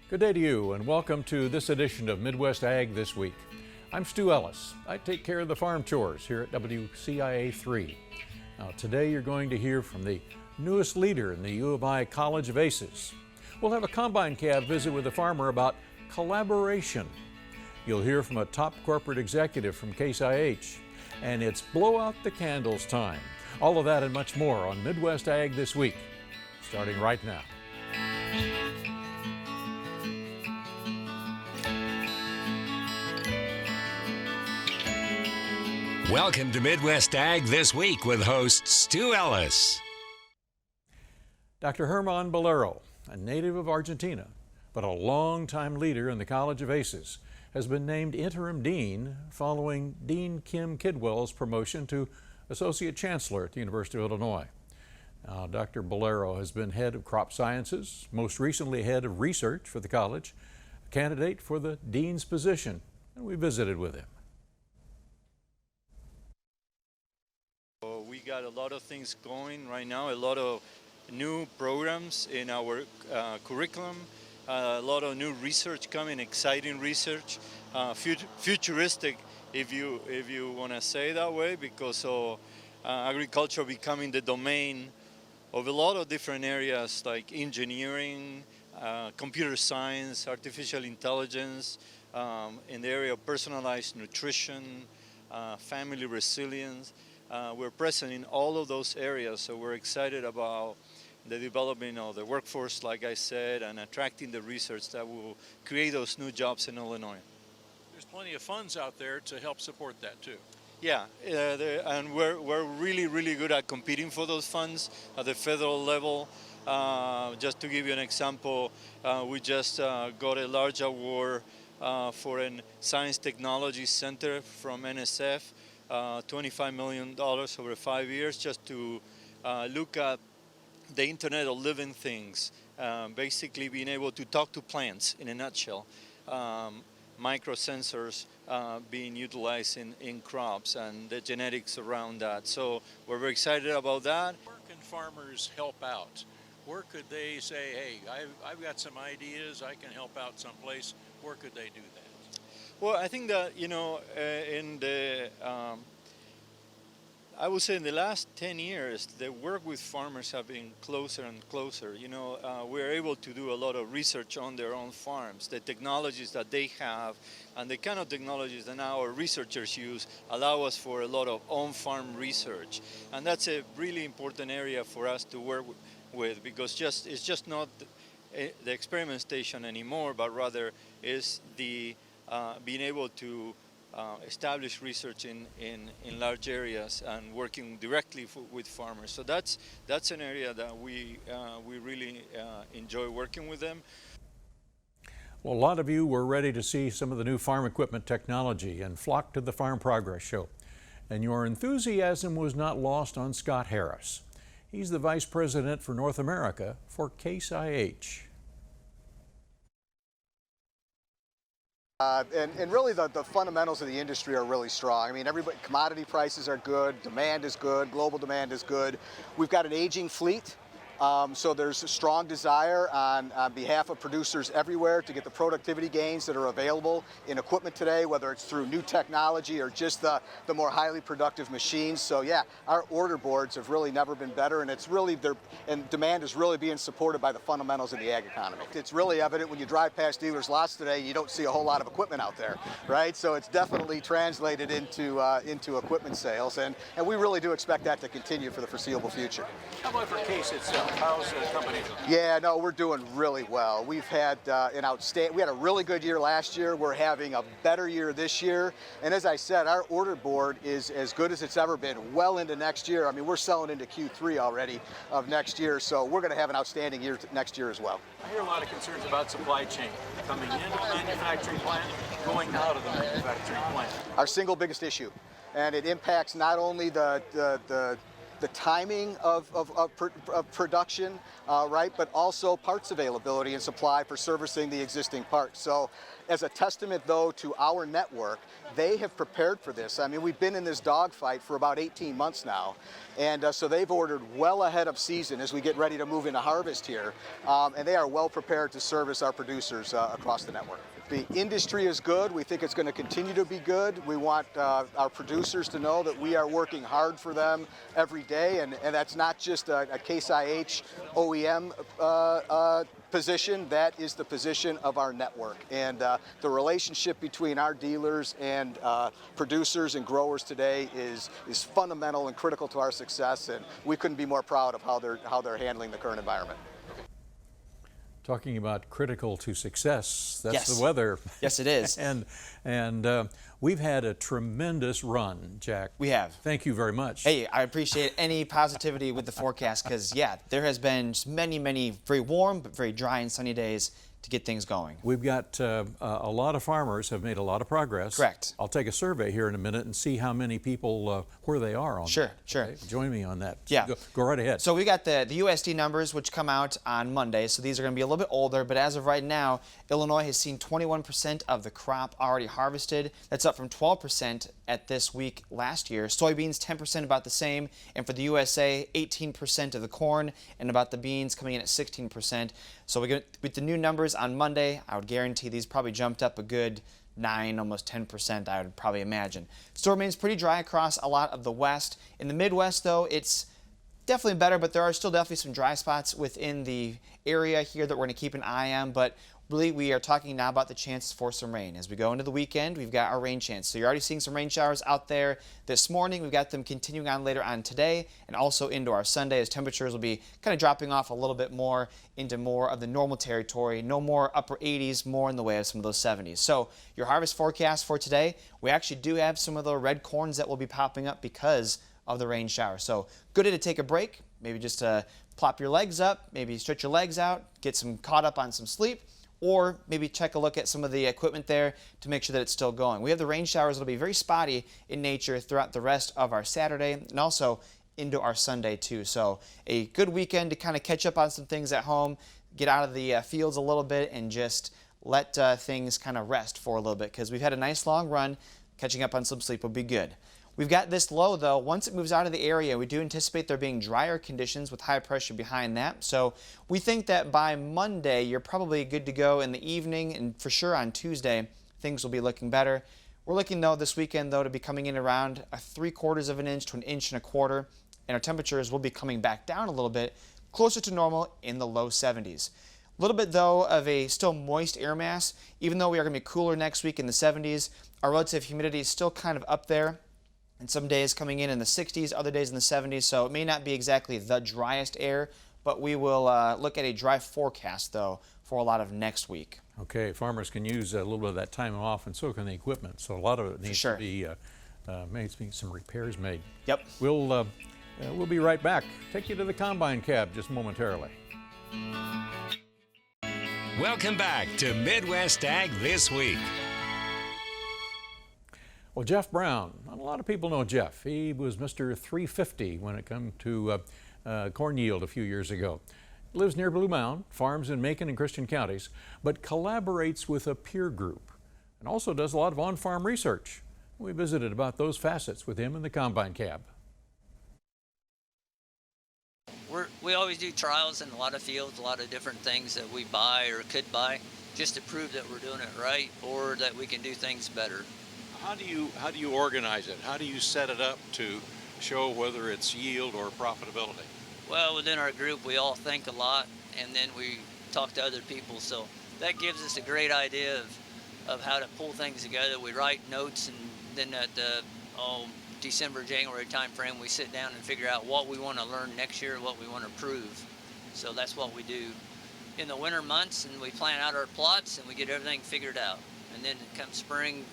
Good day to you, and welcome to this edition of Midwest Ag This Week. I'm Stu Ellis. I take care of the farm chores here at WCIA 3. Now, today you're going to hear from the newest leader in the U of I College of Aces. We'll have a combine cab visit with a farmer about collaboration. You'll hear from a top corporate executive from Case IH, and it's blow out the candles time. All of that and much more on Midwest Ag This Week, starting right now. Welcome to Midwest Ag This Week with host Stu Ellis. Dr. Hermon Bolero, a native of Argentina, but a longtime leader in the College of Aces, has been named interim dean following Dean Kim Kidwell's promotion to Associate Chancellor at the University of Illinois. Now, Dr. Bolero has been head of crop sciences, most recently head of research for the college, a candidate for the dean's position, and we visited with him. We got a lot of things going right now, a lot of new programs in our curriculum, a lot of new research coming, exciting research, futuristic, if you want to say that way, because agriculture becoming the domain of a lot of different areas like engineering, computer science, artificial intelligence, in the area of personalized nutrition, family resilience. We're present in all of those areas, so we're excited about the development of the workforce, like I said, and attracting the research that will create those new jobs in Illinois. There's plenty of funds out there to help support that too. Yeah, and we're really good at competing for those funds at the federal level. Just to give you an example, we just got a large award for a science technology center from NSF. $25 million over 5 years just to look at the Internet of Living Things, basically being able to talk to plants in a nutshell, microsensors being utilized in crops and the genetics around that. So we're very excited about that. Where can farmers help out? Where could they say, hey, I've got some ideas, I can help out someplace? Where could they do that? Well, I think that, I would say in the last 10 years, the work with farmers have been closer and closer. We're able to do a lot of research on their own farms. The technologies that they have and the kind of technologies that now our researchers use allow us for a lot of on-farm research. And that's a really important area for us to work with, because it's just not the experiment station anymore, but rather is the being able to establish research in large areas and working directly with farmers. So that's an area that we really enjoy working with them. Well, a lot of you were ready to see some of the new farm equipment technology and flocked to the Farm Progress Show. And your enthusiasm was not lost on Scott Harris. He's the Vice President for North America for Case IH. And really the fundamentals of the industry are really strong. I mean, commodity prices are good, demand is good, global demand is good. We've got an aging fleet. So there's a strong desire on behalf of producers everywhere to get the productivity gains that are available in equipment today, whether it's through new technology or just the more highly productive machines. So yeah, our order boards have really never been better, and it's really and demand is really being supported by the fundamentals of the ag economy. It's really evident when you drive past dealers' lots today, you don't see a whole lot of equipment out there, right? So it's definitely translated into equipment sales, and we really do expect that to continue for the foreseeable future. How about for Case itself? How's the company? Yeah, no, we're doing really well. We've had we had a really good year last year. We're having a better year this year. And as I said, our order board is as good as it's ever been well into next year. I mean, we're selling into Q3 already of next year. So we're going to have an outstanding year next year as well. I hear a lot of concerns about supply chain coming into the manufacturing plant, going out of the manufacturing plant. Our single biggest issue. And it impacts not only the the timing of production, right, but also parts availability and supply for servicing the existing parks. So as a testament, though, to our network, they have prepared for this. I mean, we've been in this dogfight for about 18 months now, and so they've ordered well ahead of season as we get ready to move into harvest here, and they are well prepared to service our producers across the network. The industry is good. We think it's going to continue to be good. We want our producers to know that we are working hard for them every day, and that's not just a Case IH OEM position. That is the position of our network. And the relationship between our dealers and producers and growers today is fundamental and critical to our success, and we couldn't be more proud of how they're handling the current environment. Talking about critical to success, that's Yes. the weather. Yes, it is. and we've had a tremendous run, Jack. We have. Thank you very much. Hey, I appreciate any positivity with the forecast because, yeah, there has been just many very warm but very dry and sunny days to get things going. We've got a lot of farmers have made a lot of progress. Correct. I'll take a survey here in a minute and see how many people, where they are on Sure, that. sure. Okay? Join me on that. Yeah. Go right ahead. So we got the USD numbers, which come out on Monday. So these are going to be a little bit older, but as of right now, Illinois has seen 21% of the crop already harvested. That's up from 12% at this week last year. Soybeans, 10%, about the same. And for the USA, 18% of the corn, and about the beans coming in at 16%. So with the new numbers on Monday, I would guarantee these probably jumped up a good 9, almost 10%, I would probably imagine. Still remains pretty dry across a lot of the West. In the Midwest, though, it's definitely better, but there are still definitely some dry spots within the area here that we're going to keep an eye on. But really, we are talking now about the chances for some rain. As we go into the weekend, we've got our rain chance. So you're already seeing some rain showers out there this morning. We've got them continuing on later on today and also into our Sunday as temperatures will be kind of dropping off a little bit more into more of the normal territory. No more upper 80s, more in the way of some of those 70s. So your harvest forecast for today, we actually do have some of the red corns that will be popping up because of the rain shower. So good day to take a break, maybe just plop your legs up, maybe stretch your legs out, get some caught up on some sleep, or maybe check a look at some of the equipment there to make sure that it's still going. We have the rain showers that will be very spotty in nature throughout the rest of our Saturday and also into our Sunday too. So a good weekend to kind of catch up on some things at home, get out of the fields a little bit and just let things kind of rest for a little bit because we've had a nice long run. Catching up on some sleep would be good. We've got this low, though. Once it moves out of the area, we do anticipate there being drier conditions with high pressure behind that. So we think that by Monday, you're probably good to go in the evening, and for sure on Tuesday, things will be looking better. We're looking, though, this weekend, though, to be coming in around 3/4 of an inch to 1.25 inches, and our temperatures will be coming back down a little bit, closer to normal in the low 70s. A little bit, though, of a still moist air mass. Even though we are going to be cooler next week in the 70s, our relative humidity is still kind of up there. And some days coming in the 60s, other days in the 70s, so it may not be exactly the driest air, but we will look at a dry forecast, though, for a lot of next week. Okay, farmers can use a little bit of that time off and so can the equipment, so a lot of it needs to be some repairs made. Yep. We'll be right back. Take you to the combine cab just momentarily. Welcome back to Midwest Ag This Week. Well, Jeff Brown, not a lot of people know Jeff. He was Mr. 350 when it came to corn yield a few years ago. Lives near Blue Mound, farms in Macon and Christian counties, but collaborates with a peer group and also does a lot of on-farm research. We visited about those facets with him in the combine cab. We always do trials in a lot of fields, a lot of different things that we buy or could buy just to prove that we're doing it right or that we can do things better. How do you organize it? How do you set it up to show whether it's yield or profitability? Well, within our group, we all think a lot, and then we talk to other people. So that gives us a great idea of how to pull things together. We write notes, and then at the December, January time frame, we sit down and figure out what we want to learn next year, what we want to prove. So that's what we do in the winter months, and we plan out our plots, and we get everything figured out. And then come spring,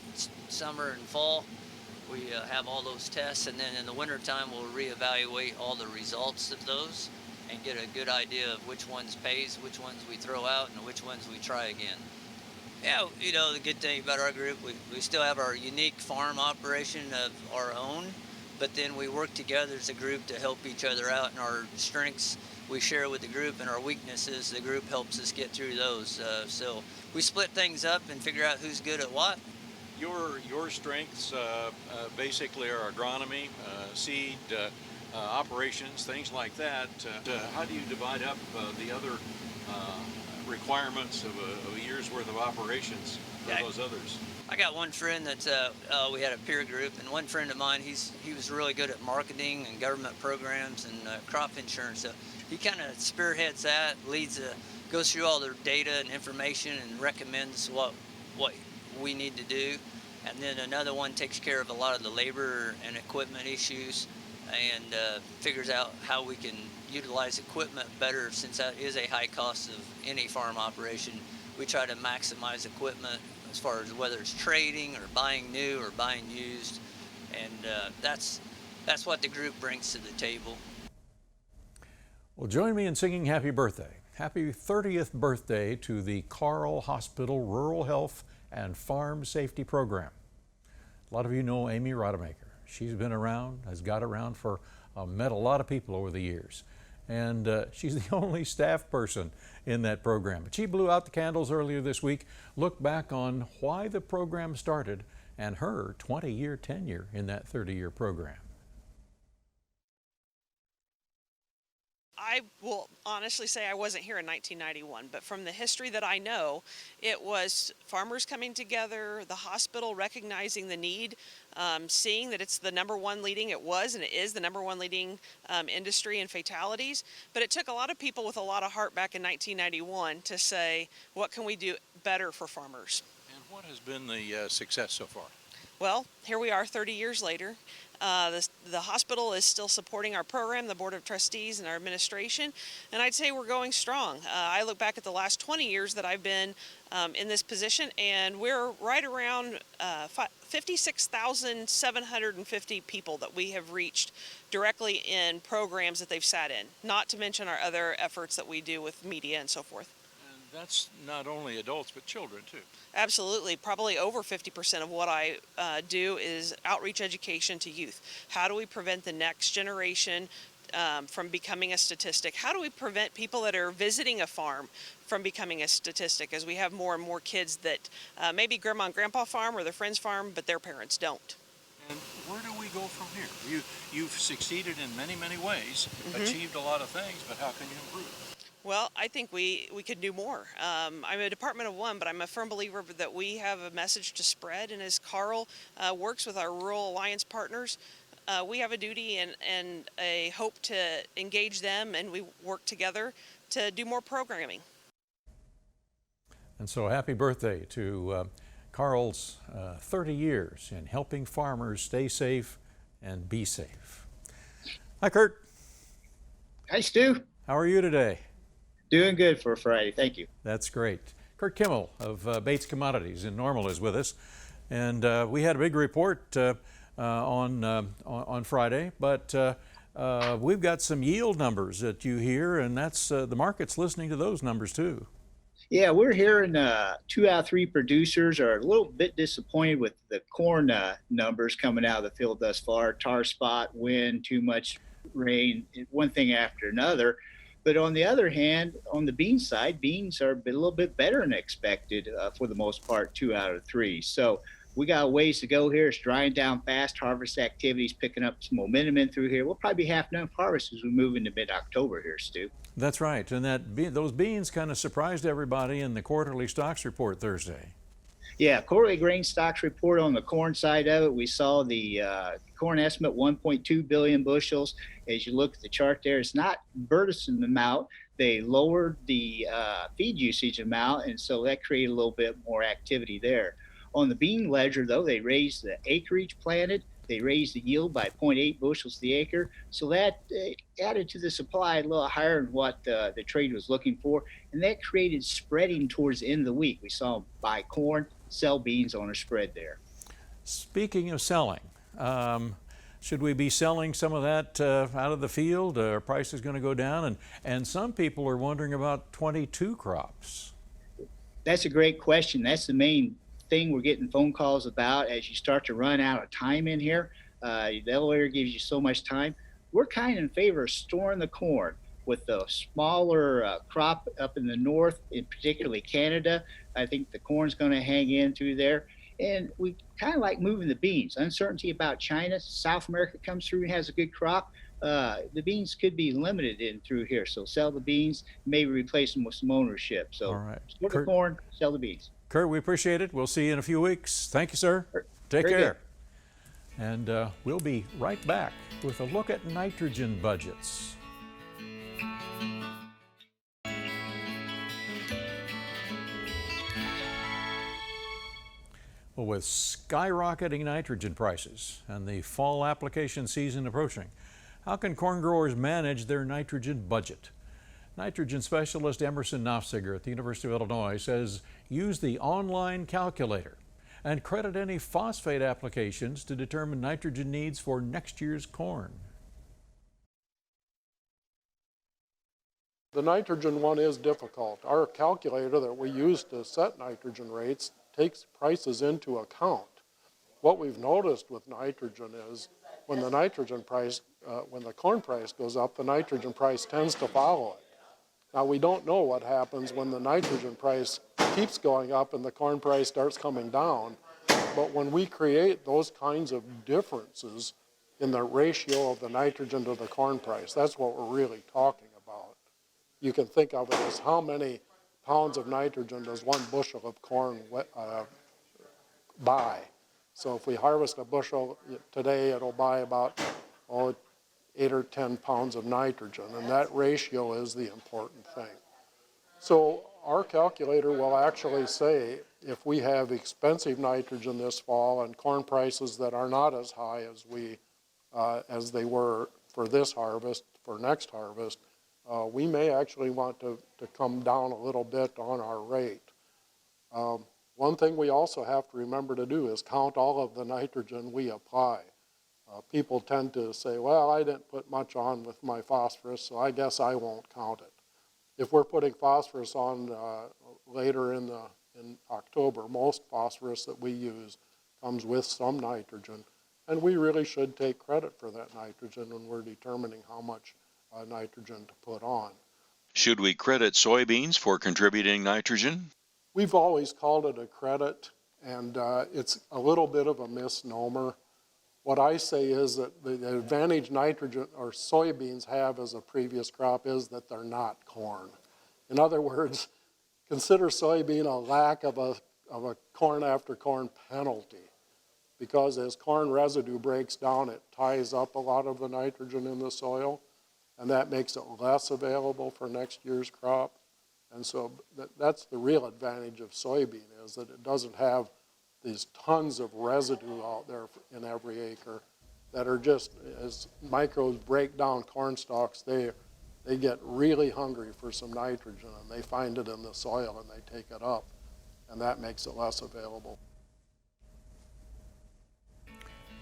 summer, and fall, we have all those tests, and then in the winter time, we'll reevaluate all the results of those and get a good idea of which ones pays, which ones we throw out, and which ones we try again. Yeah, you know, the good thing about our group, we still have our unique farm operation of our own, but then we work together as a group to help each other out, and our strengths we share with the group, and our weaknesses the group helps us get through those. So we split things up and figure out who's good at what. Your strengths basically are agronomy, seed, operations, things like that. How do you divide up the other requirements of a year's worth of operations for those others? I got one friend that we had a peer group, and one friend of mine, he was really good at marketing and government programs and crop insurance. So he kind of spearheads that, goes through all their data and information and recommends what we need to do. And then another one takes care of a lot of the labor and equipment issues and figures out how we can utilize equipment better, since that is a high cost of any farm operation. We try to maximize equipment as far as whether it's trading or buying new or buying used, and that's what the group brings to the table. Well, join me in singing happy birthday. Happy 30th birthday to the Carl Hospital Rural Health and Farm Safety Program. A lot of you know Amy Rodemaker. She's been around, has got around met a lot of people over the years. And she's the only staff person in that program. But she blew out the candles earlier this week, looked back on why the program started and her 20-year tenure in that 30-year program. I will honestly say I wasn't here in 1991, but from the history that I know, it was farmers coming together, the hospital recognizing the need, seeing that it's the number one leading, it was and it is the number one leading industry in fatalities. But it took a lot of people with a lot of heart back in 1991 to say, what can we do better for farmers? And what has been the success so far? Well, here we are 30 years later. The hospital is still supporting our program, the Board of Trustees and our administration, and I'd say we're going strong. I look back at the last 20 years that I've been in this position, and we're right around 56,750 people that we have reached directly in programs that they've sat in, not to mention our other efforts that we do with media and so forth. That's not only adults, but children, too. Absolutely. Probably over 50% of what I do is outreach education to youth. How do we prevent the next generation from becoming a statistic? How do we prevent people that are visiting a farm from becoming a statistic, as we have more and more kids that maybe grandma and grandpa farm or their friend's farm, but their parents don't? And where do we go from here? You've succeeded in many, many ways, achieved a lot of things, but how can you improve? Well, I think we could do more. I'm a department of one, but I'm a firm believer that we have a message to spread. And as Carl works with our Rural Alliance partners, we have a duty and a hope to engage them, and we work together to do more programming. And so happy birthday to Carl's 30 years in helping farmers stay safe and be safe. Hi, Kurt. Hi, Stu. How are you today? Doing good for a Friday, thank you. That's great. Kirkimmel of Bates Commodities in Normal is with us, and we had a big report on Friday, but we've got some yield numbers that you hear, and that's the market's listening to those numbers too. Yeah, we're hearing 2 out of 3 producers are a little bit disappointed with the corn numbers coming out of the field thus far. Tar spot, wind, too much rain, one thing after another. But on the other hand, on the bean side, beans are a little bit better than expected for the most part, 2 out of 3. So we got a ways to go here. It's drying down fast. Harvest activities picking up some momentum in through here. We'll probably be half done harvest as we move into mid-October here, Stu. That's right. And those beans kind of surprised everybody in the quarterly stocks report Thursday. Yeah, quarterly grain stocks report on the corn side of it. We saw the corn estimate 1.2 billion bushels. As you look at the chart there, it's not burdensome amount. They lowered the feed usage amount, and so that created a little bit more activity there. On the bean ledger, though, they raised the acreage planted. They raised the yield by 0.8 bushels the acre. So that added to the supply a little higher than what the trade was looking for. And that created spreading towards the end of the week. We saw them buy corn, sell beans on a spread there. Speaking of selling, should we be selling some of that out of the field? Are prices going to go down? And some people are wondering about 22 crops. That's a great question. That's the main thing we're getting phone calls about as you start to run out of time in here. The elevator gives you so much time. We're kind of in favor of storing the corn with the smaller crop up in the north, in particularly Canada. I think the corn's going to hang in through there. And we kind of like moving the beans. Uncertainty about China. South America comes through and has a good crop. The beans could be limited in through here. So sell the beans, maybe replace them with some ownership. So All right. store the corn, sell the beans. Kurt, we appreciate it. We'll see you in a few weeks. Thank you, sir. Take Very care. And we'll be right back with a look at nitrogen budgets. Well, with skyrocketing nitrogen prices and the fall application season approaching, how can corn growers manage their nitrogen budget? Nitrogen specialist Emerson Nofziger at the University of Illinois says use the online calculator and credit any phosphate applications to determine nitrogen needs for next year's corn. The nitrogen one is difficult. Our calculator that we use to set nitrogen rates takes prices into account. What we've noticed with nitrogen is when the nitrogen price, when the corn price goes up, the nitrogen price tends to follow it. Now we don't know what happens when the nitrogen price keeps going up and the corn price starts coming down, but when we create those kinds of differences in the ratio of the nitrogen to the corn price, that's what we're really talking about. You can think of it as how many pounds of nitrogen does one bushel of corn buy. So if we harvest a bushel today, it'll buy about 8 or 10 pounds of nitrogen, and that ratio is the important thing. So our calculator will actually say if we have expensive nitrogen this fall and corn prices that are not as high as they were for this harvest, for next harvest, we may actually want to come down a little bit on our rate. One thing we also have to remember to do is count all of the nitrogen we apply. People tend to say, well, I didn't put much on with my phosphorus, so I guess I won't count it. If we're putting phosphorus on later in October, most phosphorus that we use comes with some nitrogen, and we really should take credit for that nitrogen when we're determining how much nitrogen to put on. Should we credit soybeans for contributing nitrogen? We've always called it a credit, and it's a little bit of a misnomer. What I say is that the advantage nitrogen or soybeans have as a previous crop is that they're not corn. In other words, consider soybean a lack of a corn after corn penalty, because as corn residue breaks down, it ties up a lot of the nitrogen in the soil, and that makes it less available for next year's crop. And so that's the real advantage of soybean, is that it doesn't have these tons of residue out there in every acre that are just, as microbes break down corn stalks, they get really hungry for some nitrogen, and they find it in the soil and they take it up, and that makes it less available.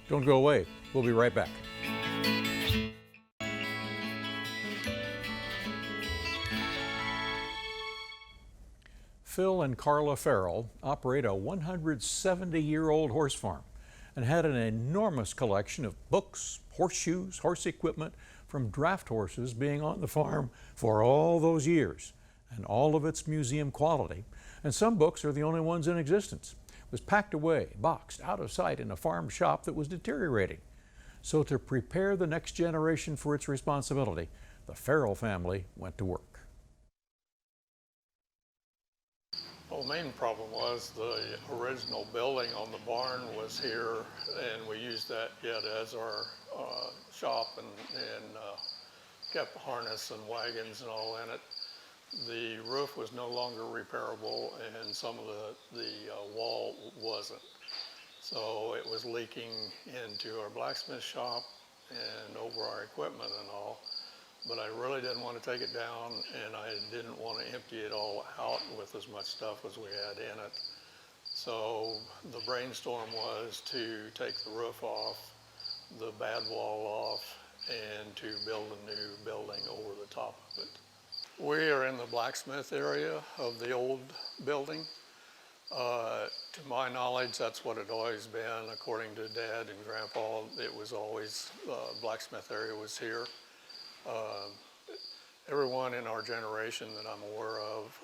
Don't go away. We'll be right back. Phil and Carla Farrell operate a 170-year-old horse farm and had an enormous collection of books, horseshoes, horse equipment from draft horses being on the farm for all those years, and all of its museum quality. And some books are the only ones in existence. It was packed away, boxed, out of sight in a farm shop that was deteriorating. So to prepare the next generation for its responsibility, the Farrell family went to work. Well, the main problem was the original building on the barn was here, and we used that yet as our shop and kept harness and wagons and all in it. The roof was no longer repairable, and some of the wall wasn't. So it was leaking into our blacksmith shop and over our equipment and all. But I really didn't want to take it down, and I didn't want to empty it all out with as much stuff as we had in it. So the brainstorm was to take the roof off, the bad wall off, and to build a new building over the top of it. We are in the blacksmith area of the old building. To my knowledge, that's what it always been. According to Dad and Grandpa, it was always, blacksmith area was here. Everyone in our generation that I'm aware of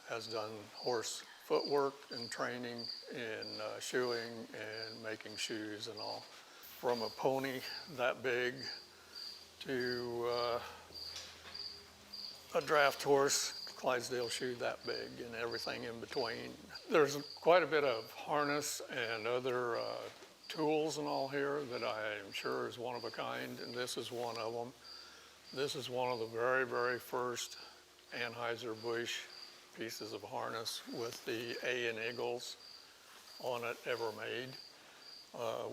has done horse footwork and training and shoeing and making shoes and all. From a pony that big to a draft horse, Clydesdale shoe that big, and everything in between. There's quite a bit of harness and other tools and all here that I am sure is one of a kind, and this is one of them. This is one of the very, very first Anheuser-Busch pieces of harness with the A in Eagles on it ever made.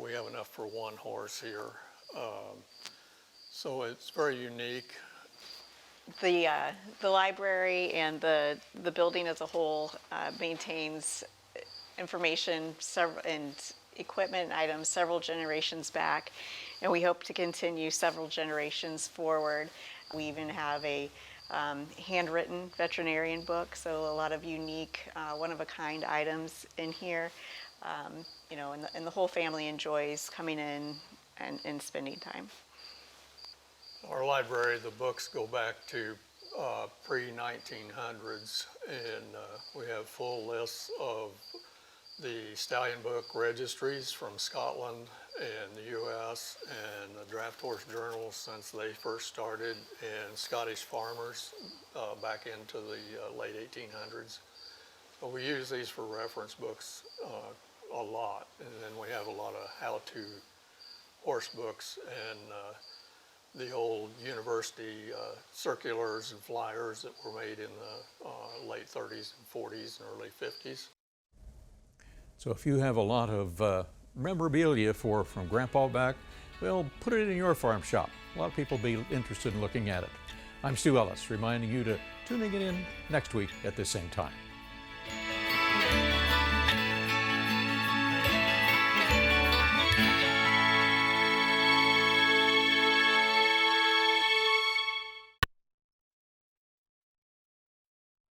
We have enough for one horse here. So it's very unique. The library and the building as a whole maintains information and equipment and items several generations back, and we hope to continue several generations forward. We even have a handwritten veterinarian book, so a lot of unique, one-of-a-kind items in here. You know, and the whole family enjoys coming in and spending time. Our library, the books go back to pre-1900s, and we have full lists of the stallion book registries from Scotland and the U.S. and the draft horse journals since they first started, and Scottish farmers back into the late 1800s. But we use these for reference books a lot, and then we have a lot of how-to horse books and the old university circulars and flyers that were made in the late 30s and 40s and early 50s. So if you have a lot of memorabilia from Grandpa back, well, put it in your farm shop. A lot of people will be interested in looking at it. I'm Stu Ellis, reminding you to tune in next week at the same time.